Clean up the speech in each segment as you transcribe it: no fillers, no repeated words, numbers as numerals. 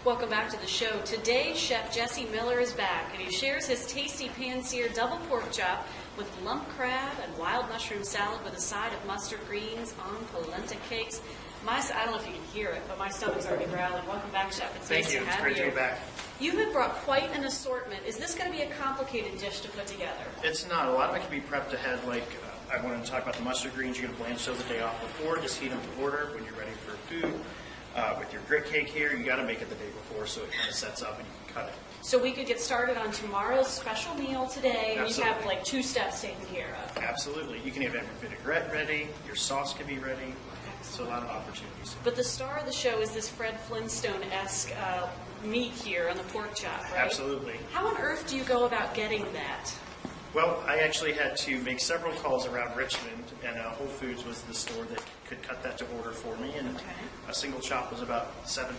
Welcome back to the show. Today, Chef Jesse Miller is back, and he shares his tasty pan-seared double pork chop with lump crab and wild mushroom salad with a side of mustard greens on polenta cakes. I don't know if you can hear it, but my stomach's already growling. Welcome back, Chef. It's Thank nice you. to It's have great you. to be back. You have brought quite an assortment. Is this going to be a complicated dish to put together? It's not. A lot of it can be prepped ahead. Like I wanted to talk about the mustard greens. You're going to blanch those the day off before. Just heat them to order when you're ready for food. With your grit cake here, you got to make it the day before so it kind of sets up and you can cut it. So we could get started on tomorrow's special meal today, and Absolutely. you have like 2 steps taken care of. Absolutely. You can even have your vinaigrette ready. Your sauce can be ready. So a lot of opportunities. But the star of the show is this Fred Flintstone-esque meat here on the pork chop, right? Absolutely. How on earth do you go about getting that? Well, I actually had to make several calls around Richmond, and Whole Foods was the store that could cut that to order for me, and a single chop was about $7.50.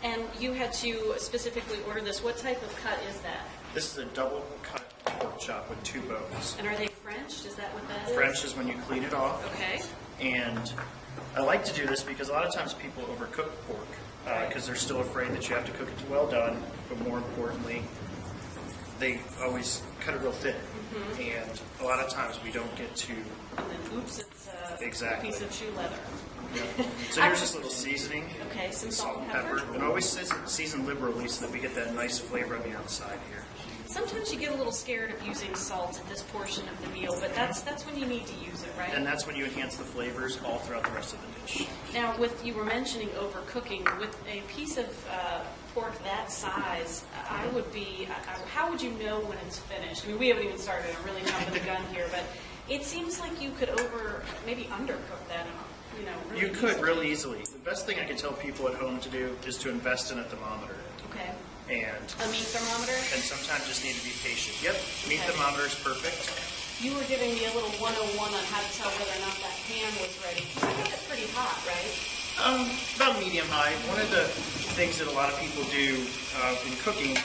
And you had to specifically order this. What type of cut is that? This is a double cut pork chop with 2 bones. And are they French? Is that what that is? French is when you clean it off. Okay. And I like to do this because a lot of times people overcook pork because they're still afraid that you have to cook it to well done, but more importantly, they always cut it real thin. And a lot of times we don't get to... And then, oops, it's a piece of shoe leather. Yeah. So here's this little seasoning. Okay, some salt and pepper. pepper. And always season liberally so that we get that nice flavor on the outside here. Sometimes you get a little scared of using salt at this portion of the meal, but that's when you need to use it, right? And that's when you enhance the flavors all throughout the rest of the dish. Now, you were mentioning overcooking. With a piece of pork that size, how would you know when it's finished? I mean, we haven't even started. I'm really jumping the gun here, but it seems like you could maybe undercook that. Really You could easily. really easily. The best thing I can tell people at home to do is to invest in a thermometer. Okay. And A meat thermometer? And sometimes just need to be patient. Yep, meat Okay. thermometer is perfect. You were giving me a little 101 on how to tell whether or not that pan was ready. You got it pretty hot, right? About medium high. One of the things that a lot of people do in cooking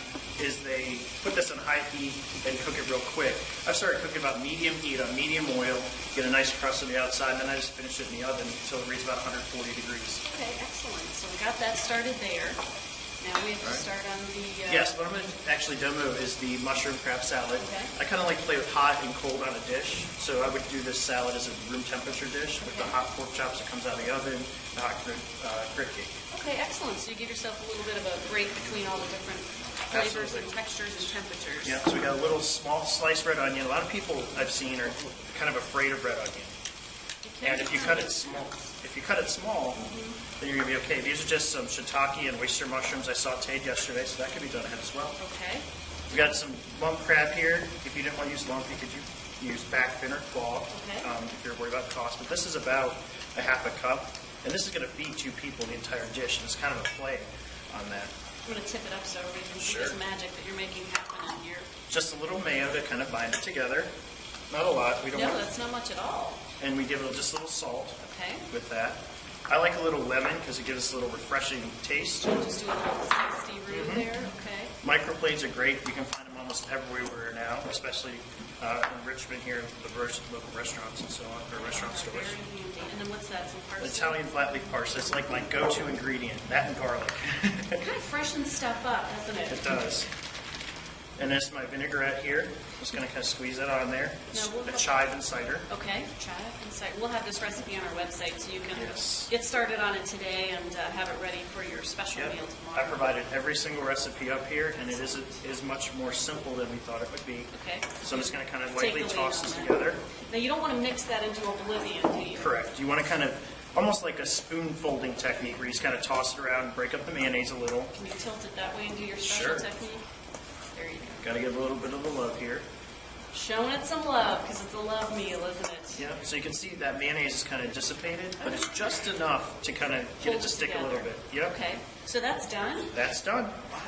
is they put this on high heat and cook it real quick. I've started cooking about medium heat on medium oil, get a nice crust on the outside, and then I just finish it in the oven until it reaches about 140 degrees. Okay, excellent. So we got that started there. Now we have to start on the... Yes, what I'm going to actually demo is the mushroom crab salad. Okay. I kind of like to play with hot and cold on a dish, so I would do this salad as a room temperature dish with the hot pork chops that comes out of the oven, the hot grit cake. Okay, excellent. So you give yourself a little bit of a break between all the different flavors and textures and temperatures. Yeah, so we got a little small sliced red onion. A lot of people I've seen are kind of afraid of red onion. And if you cut it small, then you're gonna be okay. These are just some shiitake and oyster mushrooms I sauteed yesterday, so that could be done ahead as well. Okay. We got some lump crab here. If you didn't want to use lump, you could use back fin or claw if you're worried about cost. But this is about a half a cup, and this is going to feed 2 people the entire dish, and it's kind of a play on that. I'm going to tip it up so we can see this magic that you're making happen in here. Just a little mayo to kind of bind it together. Not a lot. We don't. No, that's not much at all. And we give it just a little salt with that. I like a little lemon because it gives us a little refreshing taste. Just do a little tasty roux there. Okay. Microplates are great. You can find them almost everywhere now, especially in Richmond here, the local restaurants and so on, or restaurant stores. Very handy. And then what's that? Some parsley? Italian flat leaf parsley. It's like my go-to ingredient. That and garlic. It kind of freshens stuff up, doesn't it? It does. And this is my vinaigrette here. Just going to kind of squeeze that on there. It's a chive and cider. Okay, chive and cider. We'll have this recipe on our website so you can Yes. get started on it today and have it ready for your special Yep. meal I tomorrow. provided every single recipe up here, and it is much more simple than we thought it would be. Okay. So I'm just going to kind of Take lightly the lead toss on this that. together. Now you don't want to mix that into oblivion, do you? Correct. You want to kind of, almost like a spoon folding technique, where you just kind of toss it around and break up the mayonnaise a little. Can you tilt it that way and do your special Sure. technique? There you go. Got to give a little bit of the love here. Showing it some love because it's a love meal, isn't it? Yeah. So you can see that mayonnaise is kind of dissipated, but it's just enough to kind of get it to stick a little bit. Yep. Okay. So that's done? That's done. Wow.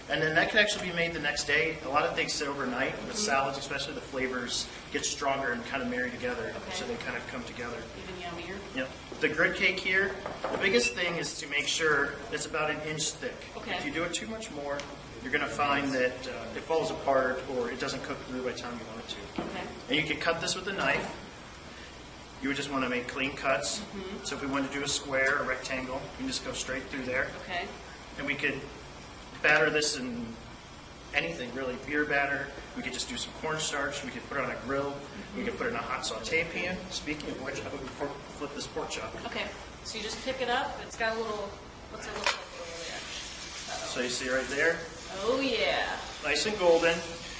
And then that could actually be made the next day. A lot of things sit overnight. With salads, especially, the flavors get stronger and kind of marry together, so they kind of come together. Even yummier. Yep. The grit cake here, the biggest thing is to make sure it's about 1 inch thick. Okay. If you do it too much more, you're going to find that it falls apart or it doesn't cook through by the time you want it to. Okay. And you can cut this with a knife. You would just want to make clean cuts. So if we want to do a square or rectangle, you can just go straight through there. Okay. And we could batter this in anything really, beer batter. We could just do some cornstarch. We could put it on a grill. We could put it in a hot saute pan. Speaking of which, I would flip this pork chop. Okay, so you just pick it up. It's got a little, what's it look like over there? So you see right there, Oh, yeah. nice and golden,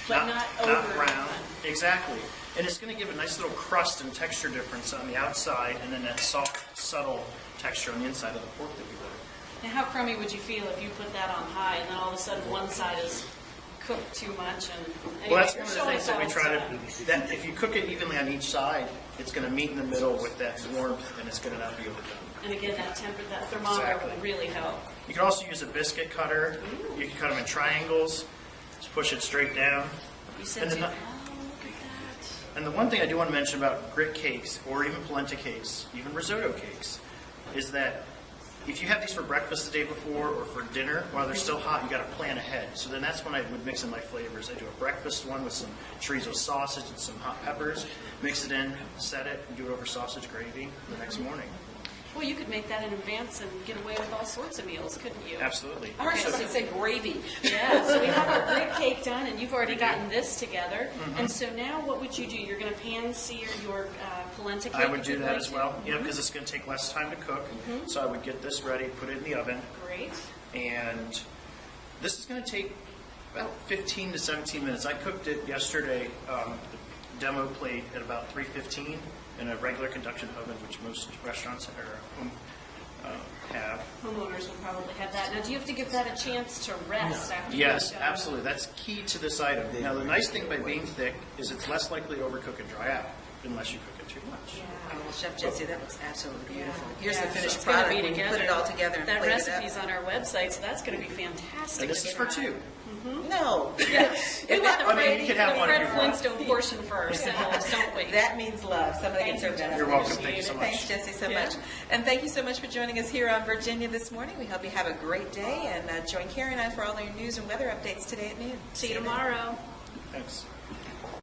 But not over brown. done. Exactly. And it's going to give a nice little crust and texture difference on the outside, and then that soft, subtle texture on the inside of the pork that we put. Now, how crummy would you feel if you put that on high and then all of a sudden one side is cooked too much? And anyway, Well, that's you're one of the showing things that we us try all to. That if you cook it evenly on each side, it's going to meet in the middle with that warmth, and it's going to not be overdone. And again, that thermometer Exactly. will really help. You can also use a biscuit cutter. You can cut them in triangles. Just push it straight down. You said And to, then oh, look at that. And the one thing I do want to mention about grit cakes, or even polenta cakes, even risotto cakes, is that if you have these for breakfast the day before or for dinner, while they're still hot, you got to plan ahead. So then that's when I would mix in my flavors. I do a breakfast one with some chorizo sausage and some hot peppers, mix it in, set it, and do it over sausage gravy the next morning. Well, you could make that in advance and get away with all sorts of meals, couldn't you? Absolutely. I heard somebody say gravy. Yeah, so we have our grit cake done, and you've already gotten this together. Mm-hmm. And so now what would you do? You're going to pan-sear your polenta cake? I would if do you'd that like as to? well, because it's going to take less time to cook. So I would get this ready, put it in the oven, Great. and this is going to take about 15 to 17 minutes. I cooked it yesterday. The demo played at about 315 in a regular conduction oven, which most restaurants have. Homeowners will probably have that. Now, do you have to give that a chance to rest after Yes, you've done? absolutely. That's key to this item. Now, the nice thing by being thick is it's less likely to overcook and dry out unless you cook it too much. Yeah. Oh, well, Chef Jesse, that looks absolutely beautiful. Here's Yeah, the so finished it's gonna product be when you put together. it all together and That plate it recipe's up. on our website, so that's going to be fantastic. And this is for two. No. We want the I mean, you can have the one if Fred you want. Flintstone portion first, don't we? That means love. Somebody can serve that. You're welcome. Thank you so much. Thanks, Jesse, so Yeah. much. And thank you so much for joining us here on Virginia this morning. We hope you have a great day, and join Carrie and I for all your news and weather updates today at noon. See you tomorrow. Thanks.